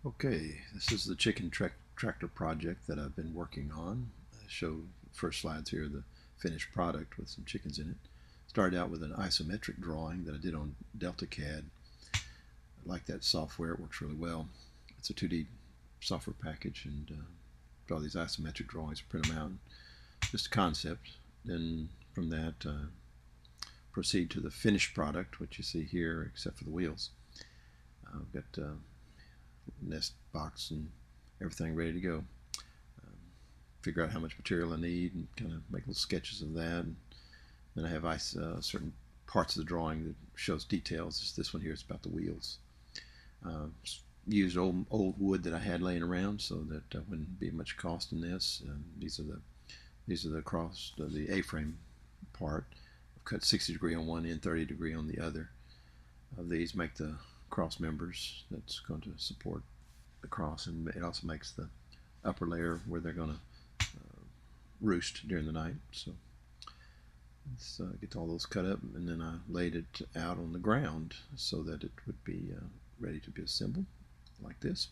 Okay, this is the tractor project that I've been working on. I show first slides here the finished product with some chickens in it. Started out with an isometric drawing that I did on DeltaCAD. I like that software, it works really well. It's a 2D software package, and draw these isometric drawings, print them out. Just a concept. Then from that, proceed to the finished product, which you see here, except for the wheels. I've got nest box and everything ready to go. Figure out how much material I need and kind of make little sketches of that. And then I have certain parts of the drawing that shows details. This one here is about the wheels. Uh, used old wood that I had laying around, so that wouldn't be much cost in this. These are the the A-frame part. I've cut 60 degree on one end, 30 degree on the other. These make the cross members that's going to support the cross, and it also makes the upper layer where they're going to roost during the night. So let's get all those cut up, and then I laid it out on the ground so that it would be ready to be assembled like this.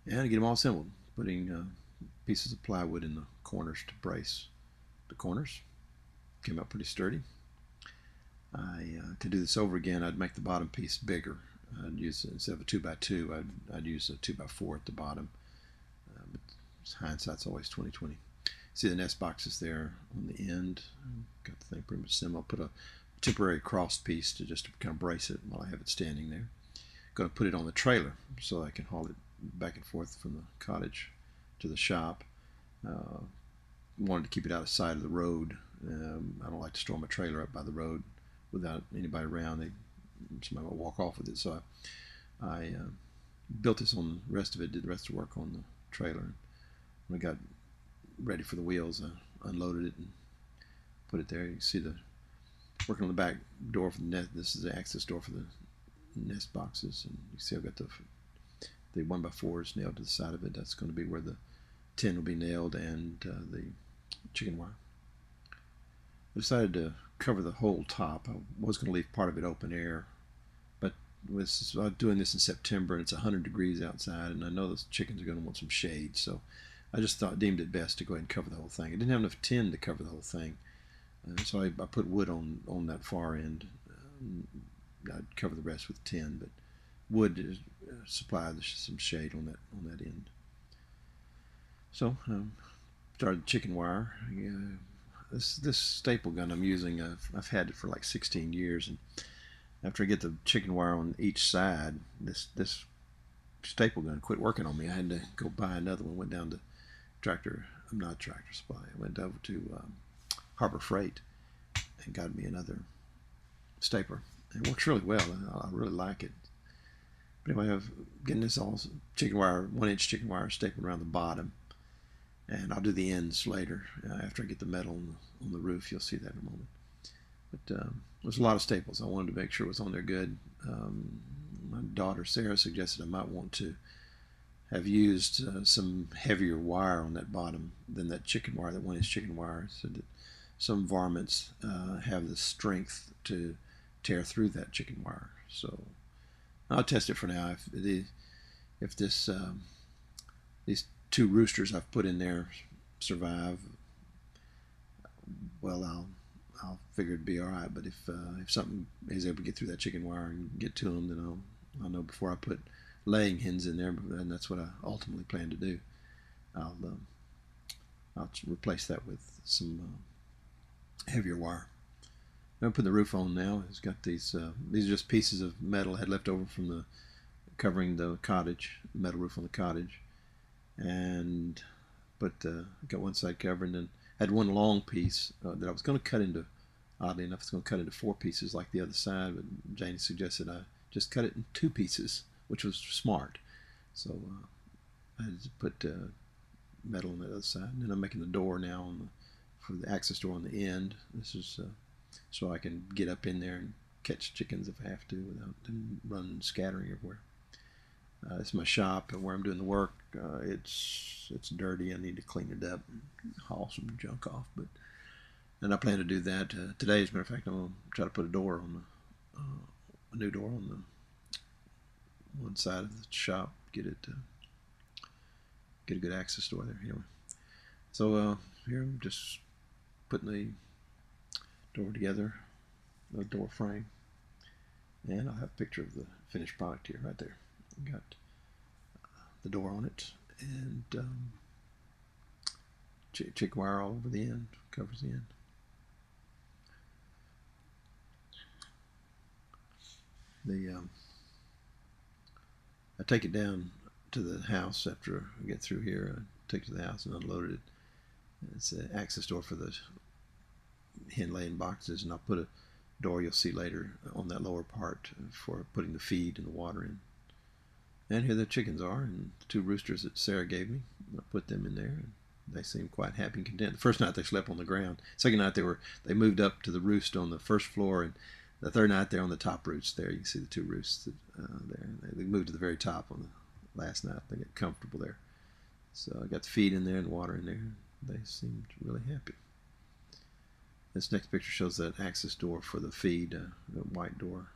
And to get them all assembled, putting pieces of plywood in the corners to brace the corners. Came out pretty sturdy. To do this over again, I'd make the bottom piece bigger. I'd use, instead of a 2x2, I'd use a 2x4 at the bottom. But hindsight's always 20/20. See the nest boxes there on the end. Got the thing pretty much similar. I'll put a temporary cross piece to just kind of brace it while I have it standing there. Going to put it on the trailer so I can haul it back and forth from the cottage to the shop. Wanted to keep it out of sight of the road. I don't like to store my trailer up by the road without anybody around. Somebody will walk off with it. So I built this on the rest of it, did the rest of the work on the trailer. When I got ready for the wheels, I unloaded it and put it there. You can see the working on the back door for the nest. This is the access door for the nest boxes, and you see I've got the 1x4s nailed to the side of it. That's going to be where the tin will be nailed, and the chicken wire. I decided to cover the whole top. I was going to leave part of it open air, but doing this in September and it's 100 degrees outside, and I know the chickens are going to want some shade, so I just deemed it best to go ahead and cover the whole thing. I didn't have enough tin to cover the whole thing, so I put wood on that far end. I'd cover the rest with tin, but wood is, supplied some shade on that end. So started the chicken wire. This staple gun I'm using, I've had it for like 16 years, and after I get the chicken wire on each side, this staple gun quit working on me. I had to go buy another one. Went down to not Tractor Supply. I went over to Harbor Freight and got me another stapler. It works really well. I really like it. But anyway, I'm getting this all chicken wire, 1 inch chicken wire stapled around the bottom, and I'll do the ends later after I get the metal on the roof. You'll see that in a moment. But there's a lot of staples. I wanted to make sure it was on there good. My daughter Sarah suggested I might want to have used some heavier wire on that bottom than that chicken wire, that 1 inch chicken wire, so that some varmints have the strength to tear through that chicken wire. So I'll test it for now. If these two roosters I've put in there survive, well, I'll figure it'd be all right. But if something is able to get through that chicken wire and get to them, then I'll know before I put laying hens in there, and that's what I ultimately plan to do. I'll replace that with some heavier wire. I'm putting the roof on now. It's got these are just pieces of metal I had left over from the covering the cottage, metal roof on the cottage, and got one side covered, and then had one long piece that I was going to cut into. Oddly enough, it's going to cut into 4 pieces like the other side, but Janie suggested I just cut it in 2 pieces, which was smart. So I had to put metal on the other side, and then I'm making the door now for the access door on the end. This is so I can get up in there and catch chickens if I have to without them running scattering everywhere. It's my shop where I'm doing the work. It's dirty. I need to clean it up and haul some junk off. And I plan to do that today. As a matter of fact, I'm going to try to put a new door on the one side of the shop. get a good access door there. Anyway, so here I'm just putting the door together, the door frame, and I'll have a picture of the finished product here right there. I've got the door on it, and chick wire all over the end, covers the end. I take it down to the house after I get through here. I take it to the house and unload it. It's an access door for the hen laying boxes, and I'll put a door you'll see later on that lower part for putting the feed and the water in. And here the chickens are, and the 2 roosters that Sarah gave me. I put them in there, and they seem quite happy and content. The first night they slept on the ground. Second night they moved up to the roost on the first floor, and the third night they're on the top roost there. You can see the 2 roosts there. They moved to the very top on the last night. They get comfortable there. So I got the feed in there and water in there. They seemed really happy. This next picture shows that access door for the feed, the white door.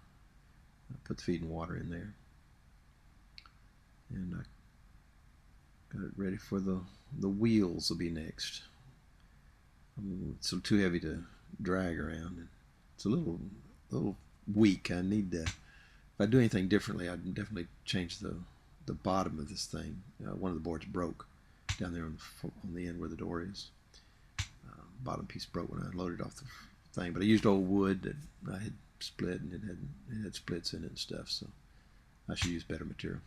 I put the feed and water in there. And I got it ready for the wheels will be next. It's too heavy to drag around. And it's a little weak. I need to, if I do anything differently, I'd definitely change the bottom of this thing. One of the boards broke down there on the end where the door is. Bottom piece broke when I loaded off the thing, but I used old wood that I had split, and it had splits in it and stuff, so I should use better material.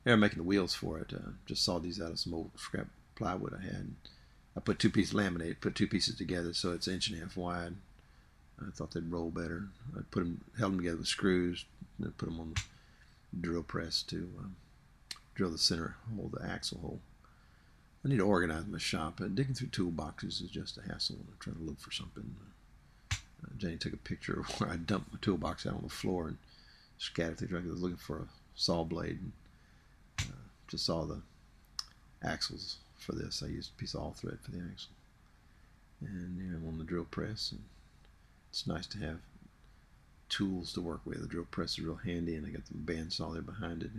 Here I'm making the wheels for it. Just sawed these out of some old scrap plywood I had. I put 2 pieces laminated, put 2 pieces together so it's 1.5 inches wide. I thought they'd roll better. I held them together with screws, and then put them on the drill press to drill the center hole, the axle hole. I need to organize my shop. Digging through toolboxes is just a hassle when I'm trying to look for something. Janie took a picture of where I dumped my toolbox out on the floor and scattered things. I was looking for a saw blade, and just saw the axles for this. I used a piece of all thread for the axle. And here I'm on the drill press, and it's nice to have tools to work with. The drill press is real handy, and I got the bandsaw there behind it.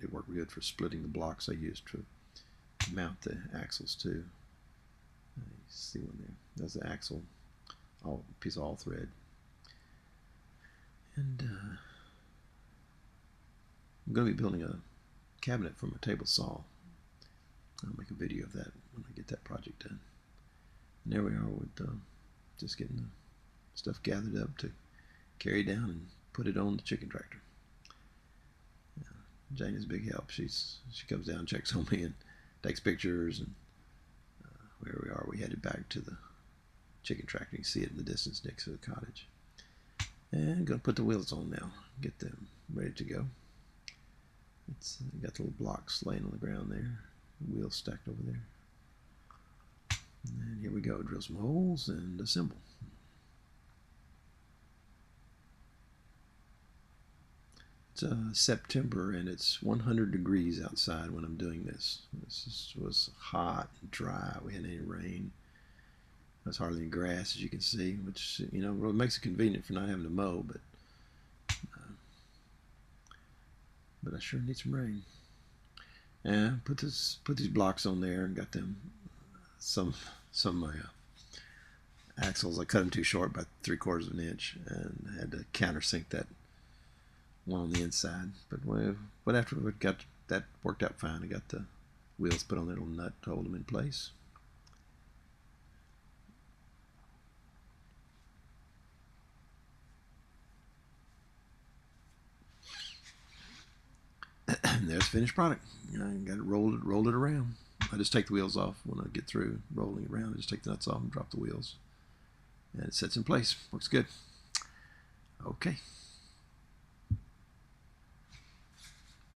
It worked good for splitting the blocks I used to mount the axles to. You see one there. That's the axle, piece of all thread. And I'm going to be building a cabinet for my table saw. I'll make a video of that when I get that project done. And there we are with just getting the stuff gathered up to carry down and put it on the chicken tractor. Jane is a big help. She comes down, checks on me, and takes pictures. And where we are, we headed back to the chicken tractor. You can see it in the distance next to the cottage. And going to put the wheels on now, get them ready to go. It's got the little blocks laying on the ground there, the wheels stacked over there. And here we go, drill some holes and assemble. It's September, and it's 100 degrees outside when I'm doing this. This was hot and dry. We hadn't any rain. There's hardly any grass, as you can see, which, you know, really makes it convenient for not having to mow, but I sure need some rain. And put these blocks on there, and got them some of my axles. I cut them too short, by 3/4 of an inch, and I had to countersink that one on the inside. But after we got that worked out fine, I got the wheels put on that little nut to hold them in place. And there's the finished product. I got it rolled it around. I just take the wheels off when I get through rolling it around. I just take the nuts off and drop the wheels, and it sets in place. Works good. Okay.